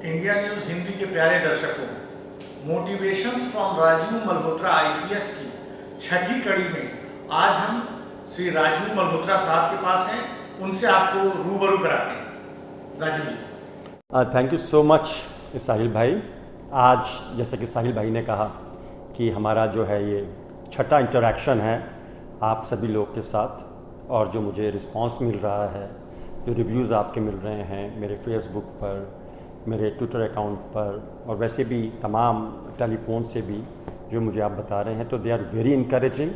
India news Hindi के प्यारे दर्शकों, motivations from Rajiv Malhotra IPS की छठी कड़ी में आज हम श्री राजीव मल्होत्रा साहब के पास हैं। उनसे आपको रूबरू कराते हैं। राजीव जी, थैंक यू सो मच साहिल भाई। आज जैसे कि साहिल भाई ने कहा कि हमारा जो है ये छठा इंटरेक्शन है आप सभी लोग के साथ, और जो मुझे रिस्पांस मिल रहा है, जो रिव्यूज़ आपके मिल रहे हैं मेरे फेसबुक पर, मेरे ट्विटर अकाउंट पर, और वैसे भी तमाम टेलीफोन से भी जो मुझे आप बता रहे हैं, तो they are very encouraging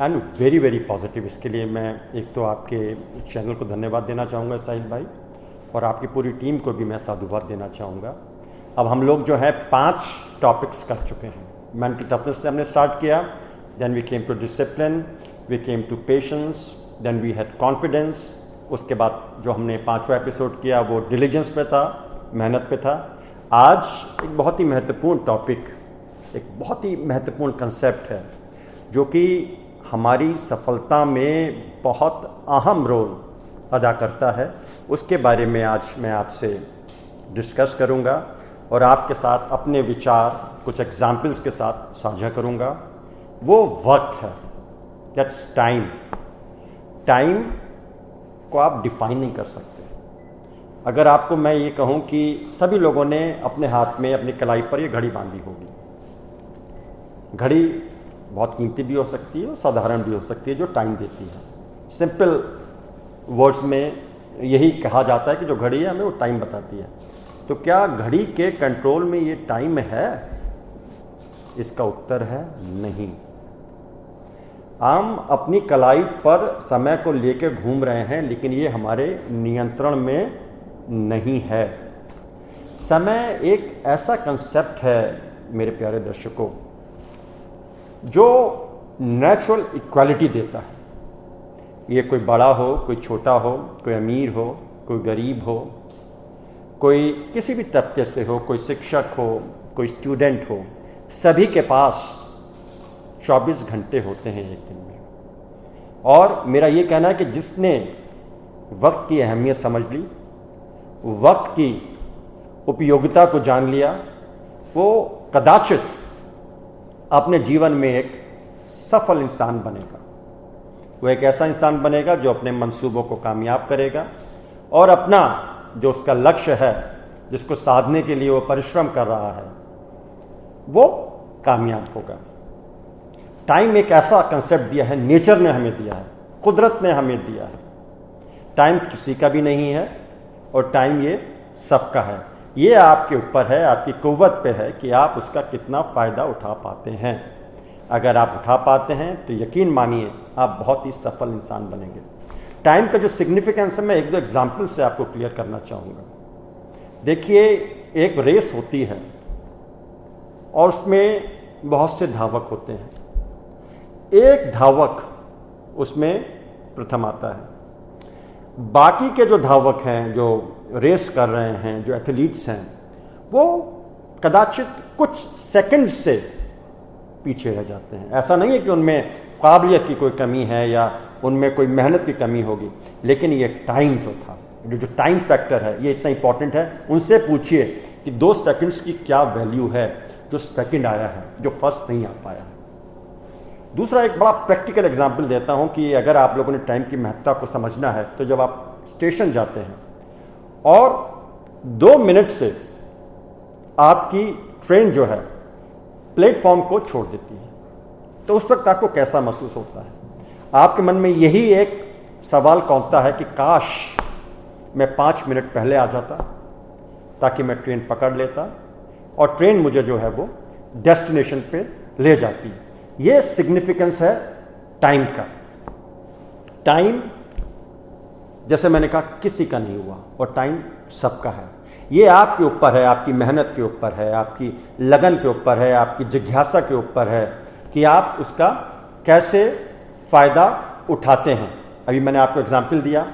and very very positive. इसके लिए मैं एक तो आपके चैनल को धन्यवाद देना चाहूँगा साहिल भाई, और आपकी पूरी टीम को भी मैं साधुवाद देना चाहूँगा। अब हम लोग जो है 5 टॉपिक्स कर चुके हैं। मेंटल टफनेस से हमने स्टार्ट किया, then we came to discipline, we came to patience, then we had confidence. उसके बाद जो हमने 5वां एपिसोड किया वो डिलीजेंस पे था, मेहनत पे था। आज एक बहुत ही महत्वपूर्ण टॉपिक, एक बहुत ही महत्वपूर्ण कंसेप्ट है जो कि हमारी सफलता में बहुत अहम रोल अदा करता है। उसके बारे में आज मैं आपसे डिस्कस करूंगा और आपके साथ अपने विचार कुछ एग्जाम्पल्स के साथ साझा करूंगा। वो वक्त है, दैट्स टाइम। टाइम को आप डिफाइन नहीं कर सकते। अगर आपको मैं ये कहूँ कि सभी लोगों ने अपने हाथ में, अपनी कलाई पर ये घड़ी बांधी होगी। घड़ी बहुत कीमती भी हो सकती है और साधारण भी हो सकती है, जो टाइम देती है। सिंपल वर्ड्स में यही कहा जाता है कि जो घड़ी है हमें वो टाइम बताती है। तो क्या घड़ी के कंट्रोल में ये टाइम है? इसका उत्तर है नहीं। हम अपनी कलाई पर समय को लेकर घूम रहे हैं, लेकिन ये हमारे नियंत्रण में नहीं है। समय एक ऐसा कंसेप्ट है मेरे प्यारे दर्शकों, जो नेचुरल इक्वालिटी देता है। ये कोई बड़ा हो, कोई छोटा हो, कोई अमीर हो, कोई गरीब हो, कोई किसी भी तबके से हो, कोई शिक्षक हो, कोई स्टूडेंट हो, सभी के पास 24 घंटे होते हैं एक दिन में। और मेरा ये कहना है कि जिसने वक्त की अहमियत समझ ली, वक्त की उपयोगिता को जान लिया, वो कदाचित अपने जीवन में एक सफल इंसान बनेगा। वो एक ऐसा इंसान बनेगा जो अपने मंसूबों को कामयाब करेगा और अपना जो उसका लक्ष्य है, जिसको साधने के लिए वो परिश्रम कर रहा है, वो कामयाब होगा। टाइम एक ऐसा कंसेप्ट दिया है, नेचर ने हमें दिया है, कुदरत ने हमें दिया है। टाइम किसी का भी नहीं है और टाइम ये सबका है। ये आपके ऊपर है, आपकी कुव्वत पे है कि आप उसका कितना फ़ायदा उठा पाते हैं। अगर आप उठा पाते हैं तो यकीन मानिए आप बहुत ही सफल इंसान बनेंगे। टाइम का जो सिग्निफिकेंस है, मैं 1-2 एग्जाम्पल से आपको क्लियर करना चाहूँगा। देखिए, एक रेस होती है और उसमें बहुत से धावक होते हैं। एक धावक उसमें प्रथम आता है। बाकी के जो धावक हैं, जो रेस कर रहे हैं, जो एथलीट्स हैं, वो कदाचित कुछ सेकंड से पीछे रह जाते हैं। ऐसा नहीं है कि उनमें काबिलियत की कोई कमी है या उनमें कोई मेहनत की कमी होगी, लेकिन ये टाइम जो था, जो टाइम फैक्टर है, ये इतना इंपॉर्टेंट है। उनसे पूछिए कि 2 सेकंड्स की क्या वैल्यू है जो सेकंड आया है, जो फर्स्ट नहीं आ पाया। दूसरा एक बड़ा प्रैक्टिकल एग्जाम्पल देता हूं कि अगर आप लोगों ने टाइम की महत्ता को समझना है, तो जब आप स्टेशन जाते हैं और 2 मिनट से आपकी ट्रेन जो है प्लेटफॉर्म को छोड़ देती है, तो उस वक्त आपको कैसा महसूस होता है? आपके मन में यही एक सवाल कौंधता है कि काश मैं 5 मिनट पहले आ जाता ताकि मैं ट्रेन पकड़ लेता और ट्रेन मुझे जो है वो डेस्टिनेशन पे ले जाती है। ये सिग्निफिकेंस है टाइम का। टाइम, जैसे मैंने कहा, किसी का नहीं हुआ और टाइम सबका है। ये आपके ऊपर है, आपकी मेहनत के ऊपर है, आपकी लगन के ऊपर है, आपकी जिज्ञासा के ऊपर है कि आप उसका कैसे फ़ायदा उठाते हैं। अभी मैंने आपको एग्जाम्पल दिया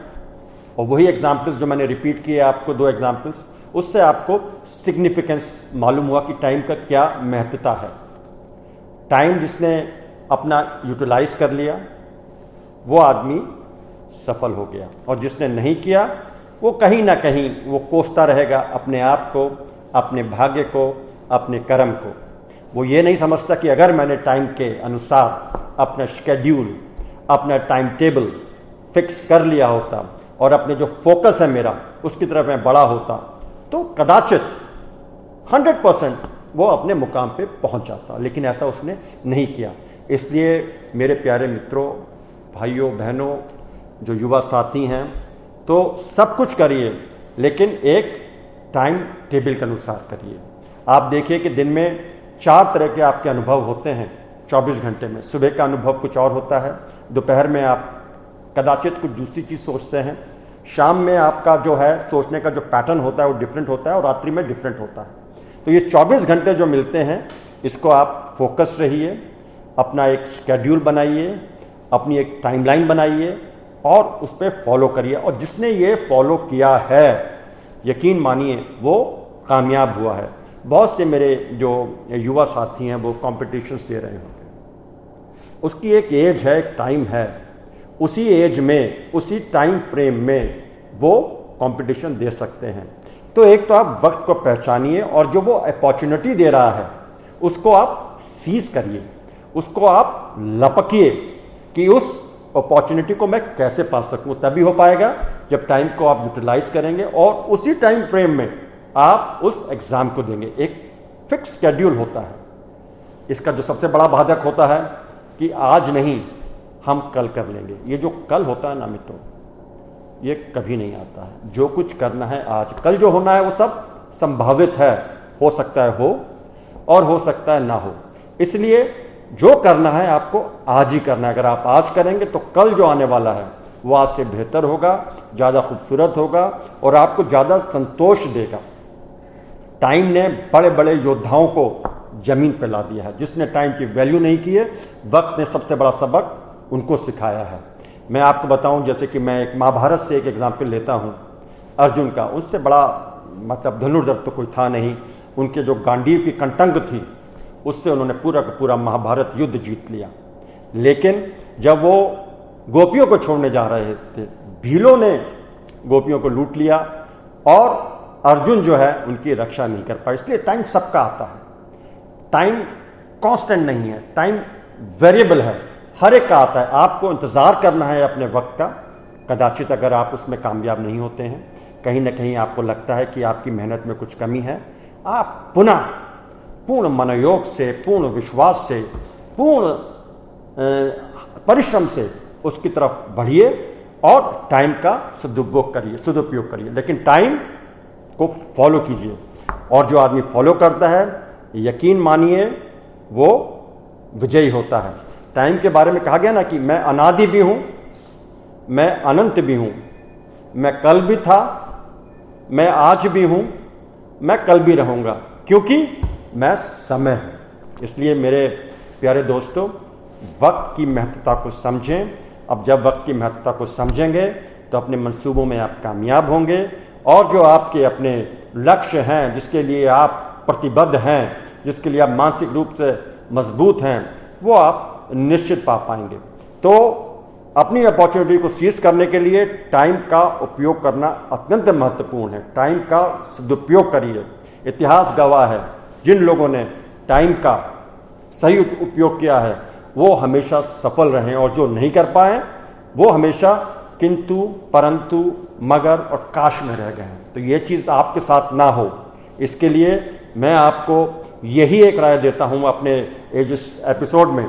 और वही एग्जाम्पल्स जो मैंने रिपीट किए आपको, 2 एग्जाम्पल्स, उससे आपको सिग्निफिकेंस मालूम हुआ कि टाइम का क्या महत्वता है। टाइम जिसने अपना यूटिलाइज कर लिया, वो आदमी सफल हो गया, और जिसने नहीं किया वो कहीं ना कहीं वो कोसता रहेगा अपने आप को अपने भाग्य को, अपने कर्म को। वो ये नहीं समझता कि अगर मैंने टाइम के अनुसार अपना शेड्यूल, अपना टाइम टेबल फिक्स कर लिया होता और अपने जो फोकस है मेरा उसकी तरफ मैं बड़ा होता तो कदाचित 100% वो अपने मुकाम पे पहुंच जाता, लेकिन ऐसा उसने नहीं किया। इसलिए मेरे प्यारे मित्रों, भाइयों बहनों, जो युवा साथी हैं, तो सब कुछ करिए लेकिन एक टाइम टेबल के अनुसार करिए। आप देखिए कि दिन में 4 तरह के आपके अनुभव होते हैं 24 घंटे में। सुबह का अनुभव कुछ और होता है, दोपहर में आप कदाचित कुछ दूसरी चीज़ सोचते हैं, शाम में आपका जो है सोचने का जो पैटर्न होता है वो डिफरेंट होता है और रात्रि में डिफरेंट होता है। तो ये 24 घंटे जो मिलते हैं इसको आप फोकस रहिए, अपना एक शेड्यूल बनाइए, अपनी एक टाइमलाइन बनाइए और उस पर फॉलो करिए। और जिसने ये फॉलो किया है यकीन मानिए वो कामयाब हुआ है। बहुत से मेरे जो युवा साथी हैं वो कॉम्पिटिशन्स दे रहे होंगे, उसकी एक एज है, एक टाइम है, उसी एज में, उसी टाइम फ्रेम में वो कंपटीशन दे सकते हैं। तो एक तो आप वक्त को पहचानिए और जो वो अपॉर्चुनिटी दे रहा है उसको आप सीज करिए, उसको आप लपकिए कि उस अपॉर्चुनिटी को मैं कैसे पा सकूं। तभी हो पाएगा जब टाइम को आप यूटिलाइज करेंगे और उसी टाइम फ्रेम में आप उस एग्ज़ाम को देंगे। एक फिक्स शेड्यूल होता है। इसका जो सबसे बड़ा बाधक होता है कि आज नहीं हम कल कर लेंगे। ये जो कल होता है ना मित्रों, ये कभी नहीं आता है। जो कुछ करना है आज, कल जो होना है वो सब संभावित है, हो सकता है हो और हो सकता है ना हो। इसलिए जो करना है आपको आज ही करना है। अगर आप आज करेंगे तो कल जो आने वाला है वो आज से बेहतर होगा, ज़्यादा खूबसूरत होगा और आपको ज़्यादा संतोष देगा। टाइम ने बड़े बड़े योद्धाओं को जमीन पर ला दिया है। जिसने टाइम की वैल्यू नहीं की है, वक्त ने सबसे बड़ा सबक उनको सिखाया है। मैं आपको बताऊं, जैसे कि मैं एक महाभारत से एक एग्जाम्पल लेता हूं, अर्जुन का। उससे बड़ा मतलब धनुर्धर तो कोई था नहीं। उनके जो गांडीव की कंटंग थी उससे उन्होंने पूरा का पूरा महाभारत युद्ध जीत लिया। लेकिन जब वो गोपियों को छोड़ने जा रहे थे, भीलों ने गोपियों को लूट लिया और अर्जुन जो है उनकी रक्षा नहीं कर पाए। इसलिए टाइम सबका आता है, टाइम कांस्टेंट नहीं है, टाइम वेरिएबल है, हर एक का आता है। आपको इंतज़ार करना है अपने वक्त का। कदाचित अगर आप उसमें कामयाब नहीं होते हैं, कहीं ना कहीं आपको लगता है कि आपकी मेहनत में कुछ कमी है, आप पुनः पूर्ण मनोयोग से, पूर्ण विश्वास से, पूर्ण परिश्रम से उसकी तरफ बढ़िए और टाइम का सदुपयोग करिए। लेकिन टाइम को फॉलो कीजिए। और जो आदमी फॉलो करता है यकीन मानिए वो विजयी होता है। टाइम के बारे में कहा गया ना कि मैं अनादि भी हूं, मैं अनंत भी हूं, मैं कल भी था, मैं आज भी हूं, मैं कल भी रहूंगा, क्योंकि मैं समय हूं। इसलिए मेरे प्यारे दोस्तों, वक्त की महत्वता को समझें। अब जब वक्त की महत्वता को समझेंगे तो अपने मंसूबों में आप कामयाब होंगे और जो आपके अपने लक्ष्य हैं, जिसके लिए आप प्रतिबद्ध हैं, जिसके लिए आप मानसिक रूप से मजबूत हैं, वो आप निश्चित पा पाएंगे। तो अपनी अपॉर्चुनिटी को सीज करने के लिए टाइम का उपयोग करना अत्यंत महत्वपूर्ण है। टाइम का सदुपयोग करिए। इतिहास गवाह है, जिन लोगों ने टाइम का सही उपयोग किया है वो हमेशा सफल रहे और जो नहीं कर पाए वो हमेशा किंतु, परंतु, मगर और काश में रह गए हैं। तो ये चीज़ आपके साथ ना हो, इसके लिए मैं आपको यही एक राय देता हूँ अपने इस एपिसोड में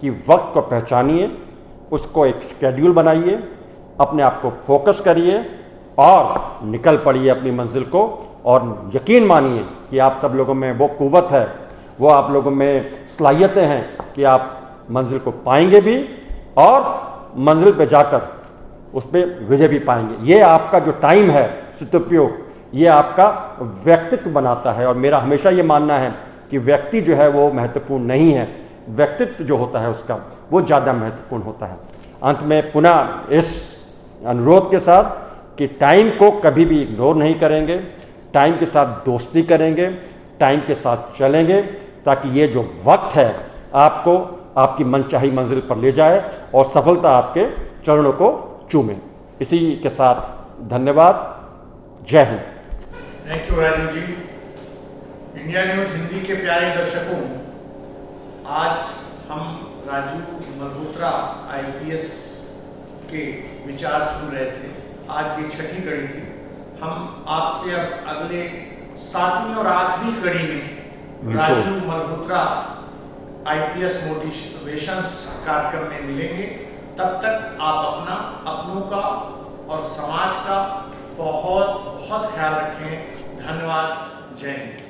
कि वक्त को पहचानिए, उसको एक शेड्यूल बनाइए, अपने आप को फोकस करिए और निकल पड़िए अपनी मंजिल को। और यकीन मानिए कि आप सब लोगों में वो कुव्वत है, वो आप लोगों में सलाहियतें हैं कि आप मंजिल को पाएंगे भी और मंजिल पे जाकर उस पर विजय भी पाएंगे। ये आपका जो टाइम है सदुपयोग, ये आपका व्यक्तित्व बनाता है। और मेरा हमेशा ये मानना है कि व्यक्ति जो है वो महत्वपूर्ण नहीं है, व्यक्तित्व जो होता है उसका वो ज़्यादा महत्वपूर्ण होता है। अंत में पुनः इस अनुरोध के साथ कि टाइम को कभी भी इग्नोर नहीं करेंगे, टाइम के साथ दोस्ती करेंगे, टाइम के साथ चलेंगे, ताकि ये जो वक्त है आपको आपकी मनचाही मंजिल पर ले जाए और सफलता आपके चरणों को चूमे। इसी के साथ धन्यवाद। जय Hind. Thank you value ji. India news Hindi के प्यारे दर्शकों, आज हम राजू मल्होत्रा IPS के विचार सुन रहे थे। आज ये छठी कड़ी थी। हम आपसे अब अगले 7वीं और आखिरी कड़ी में राजू मल्होत्रा IPS मोटिवेशंस कार्यक्रम में मिलेंगे। तब तक आप अपना, अपनों का और समाज का बहुत बहुत ख्याल रखें। धन्यवाद। जय हिंद।